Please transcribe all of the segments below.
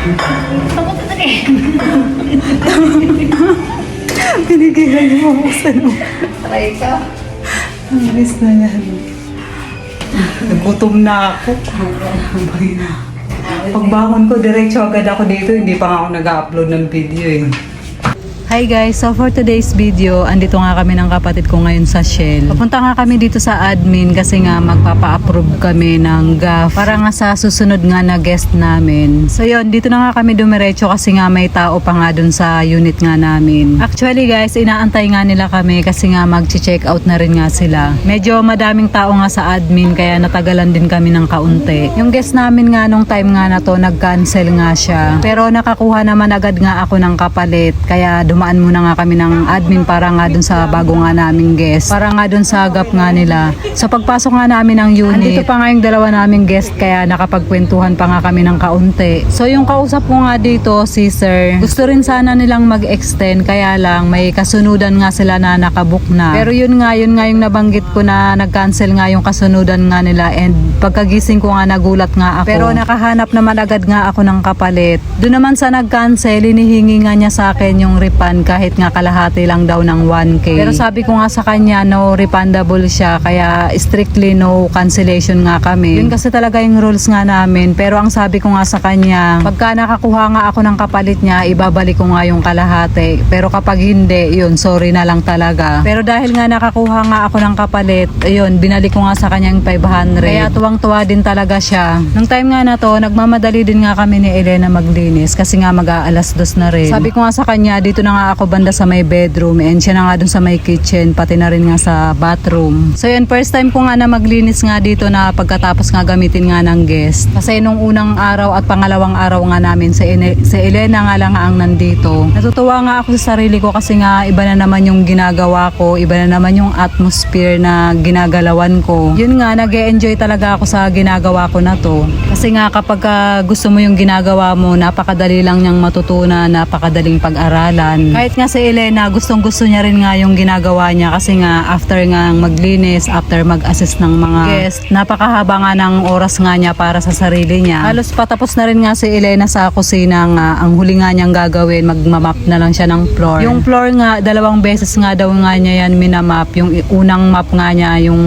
Takot na eh. Pinigilan niyo ako sa Try ka. Ang bilis na yan. Nagutom na ako. Pagbangon ko, diretso agad ako dito. Hindi pa nga ako nag-upload ng video eh. Hi guys, so for today's video, andito nga kami ng kapatid ko ngayon sa Shell. Papunta nga kami dito sa admin kasi nga magpapa-approve kami ng GAF para nga sa susunod nga na guest namin. So yun, dito na nga kami dumiretso kasi nga may tao pa nga dun sa unit nga namin. Actually guys, inaantay nga nila kami kasi nga mag-check out na rin nga sila. Medyo madaming tao nga sa admin kaya natagalan din kami ng kaunti. Yung guest namin nga nung time nga na to, nag-cancel nga siya. Pero nakakuha naman agad nga ako ng kapalit kaya dumaan muna nga kami ng admin para nga dun sa bago nga naming guest. Para nga dun sa gap nga nila. So pagpasok nga namin ng unit, andito pa nga yung dalawa naming guest kaya nakapagkwentuhan pa nga kami ng kaunti. So yung kausap ko nga dito, si sir, gusto rin sana nilang mag-extend kaya lang may kasunudan nga sila na nakabook na. Pero yun nga yung nabanggit ko na nag-cancel nga yung kasunudan nga nila and pagkagising ko nga nagulat nga ako. Pero nakahanap naman agad nga ako ng kapalit. Doon naman sa nag-cancel, hinihingi nga niya sa akin yung refund kahit nga kalahati lang daw ng 1K. Pero sabi ko nga sa kanya, no refundable siya kaya strictly no cancellation nga kami. Yun kasi talaga yung rules nga namin. Pero ang sabi ko nga sa kanya, pagka nakakuha nga ako ng kapalit niya, ibabalik ko nga yung kalahati. Pero kapag hindi, yun, sorry na lang talaga. Pero dahil nga nakakuha nga ako ng kapalit, ayun, binalik ko nga sa kanya yung 500. Kaya tuwang-tuwa din talaga siya. Nung time nga na to, nagmamadali din nga kami ni Elena maglinis kasi nga mag-aalas 2 na rin. Sabi ko nga sa kanya, dito na nga ako banda sa may bedroom and siya na nga dun sa may kitchen pati na rin nga sa bathroom. So yun, first time ko nga na maglinis nga dito na pagkatapos nga gamitin nga ng guest. Kasi nung unang araw at pangalawang araw nga namin si Elena nga lang ang nandito. Natutuwa nga ako sa sarili ko kasi nga iba na naman yung ginagawa ko, iba na naman yung atmosphere na ginagalawan ko. Yun nga, nag-e-enjoy talaga ako sa ginagawa ko na to. Kasi nga kapag gusto mo yung ginagawa mo, napakadali lang niyang matutunan, napakadaling pag-aralan. Kahit nga si Elena, gustong gusto niya rin nga yung ginagawa niya kasi nga after nga maglinis, after mag-assist ng mga guest, napakahaba nga ng oras nga niya para sa sarili niya. Halos patapos na rin nga si Elena sa kusina nga, ang huli nga niyang gagawin, magmamap na lang siya ng floor. Yung floor nga, 2 beses nga daw nga niya yan minamap. Yung unang map nga niya, yung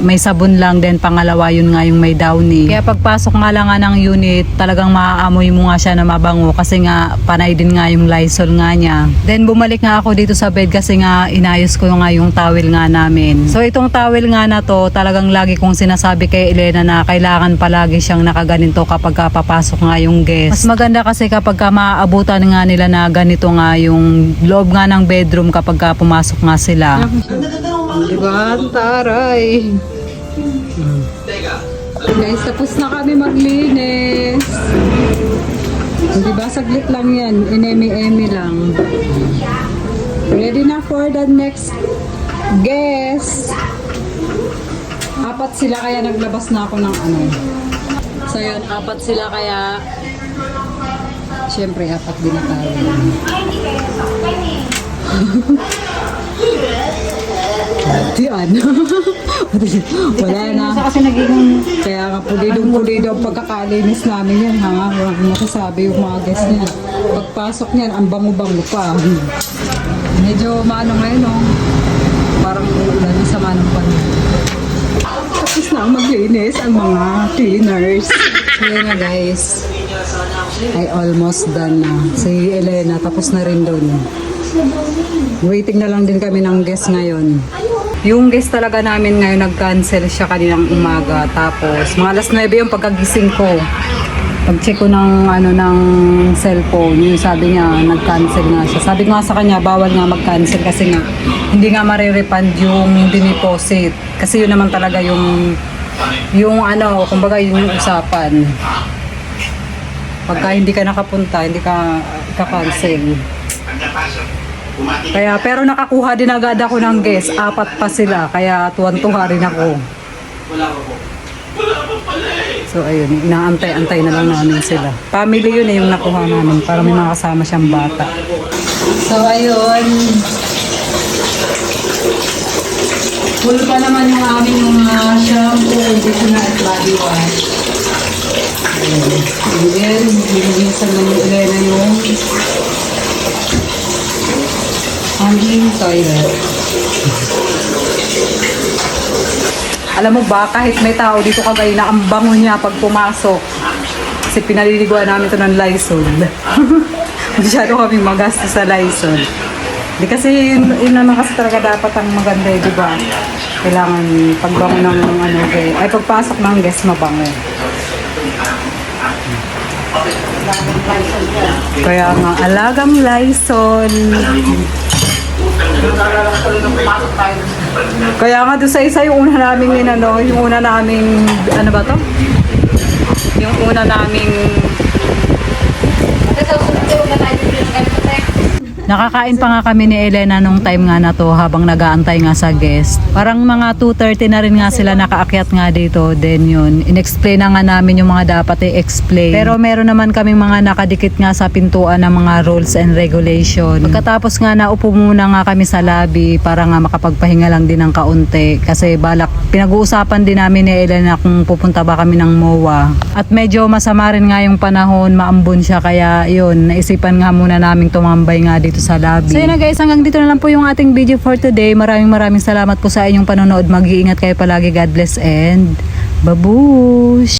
may sabon lang, then pangalawa yun nga yung may downy. Kaya pagpasok nga lang nga ng unit, talagang maaamoy mo nga siya na mabango kasi nga panay din nga yung Lysol nga niya. Then bumalik nga ako dito sa bed kasi nga inayos ko nga yung towel nga namin. So itong towel nga na to, talagang lagi kong sinasabi kay Elena na kailangan palagi siyang nakaganito kapag papasok nga yung guest. Mas maganda kasi kapag maaabutan nga nila na ganito nga yung loob nga ng bedroom kapag pumasok nga sila. Diba? Taray! Guys, tapos na kami maglinis. Diba, saglit lang yan. Inemi-emi lang. Ready na for the next guest. 4 sila kaya naglabas na ako ng ano. So yun, 4 sila kaya syempre 4 din na tayo. Di ano? Wala na. Kasi naging kaya nga pulido ang pagkakalinis namin yan ha. Huwag masasabi yung mga guests nila. Pagpasok niyan, ang bango-bango pa. Medyo maano ngayon no? Parang ulan sa manong pa. Tapos na maglinis ang mga cleaners. So yun na guys. Ay almost done na. Si Elena tapos na rin doon. Waiting na lang din kami ng guest ngayon. Yung guest talaga namin ngayon nag-cancel siya kaninang umaga. Tapos mga alas 9 yung pagkagising ko. Pag-check ko ng cellphone, yung sabi niya nag-cancel nga siya. Sabi ko nga sa kanya bawal nga mag-cancel kasi nga hindi nga marirefund yung diniposit. Kasi yun naman talaga yung kumbaga yun yung usapan. Pagka hindi ka nakapunta, hindi ka cancel. Kaya, pero nakakuha din agad ako ng guest. 4 pa sila. Kaya tuwan-tuwa rin ako. So ayun, inaantay-antay na lang namin sila. Family yun yung nakuha namin para may mga kasama siyang bata. So ayun. Full pa naman yung aming mga shampoo, conditioner at body wash. And then, linisan na ni Elena yung hanging toilet. Alam mo ba, kahit may tao dito kagay na ang bango niya pag pumasok. Kasi pinaliliguan namin ito ng Lysol. Masyado kami magastos sa Lysol. Di kasi yun naman kasi talaga dapat ang maganda, di ba? Kailangan pagbango ng ano, ay pagpasok ng guest mabango. Kaya nga, alagang Lysol. Kaya nga doon sa isa yung una naming ano ba to? Yung una naming nakakain pa nga kami ni Elena nung time nga na to habang nag-aantay nga sa guest. Parang mga 2:30 na rin nga sila nakaakyat nga dito. Then yun, in-explain na nga namin yung mga dapat i-explain. Pero meron naman kaming mga nakadikit nga sa pintuan ng mga rules and regulation. Pagkatapos nga naupo muna nga kami sa lobby para nga makapagpahinga lang din ng kaunti. Kasi balak, pinag-uusapan din namin ni Elena kung pupunta ba kami ng MOA. At medyo masama rin nga yung panahon, maambon siya. Kaya yun, naisipan nga muna naming tumambay nga dito sa lobby. So yun na guys, hanggang dito na lang po yung ating video for today. Maraming salamat po sa inyong panonood. Mag-iingat kayo palagi. God bless and babush!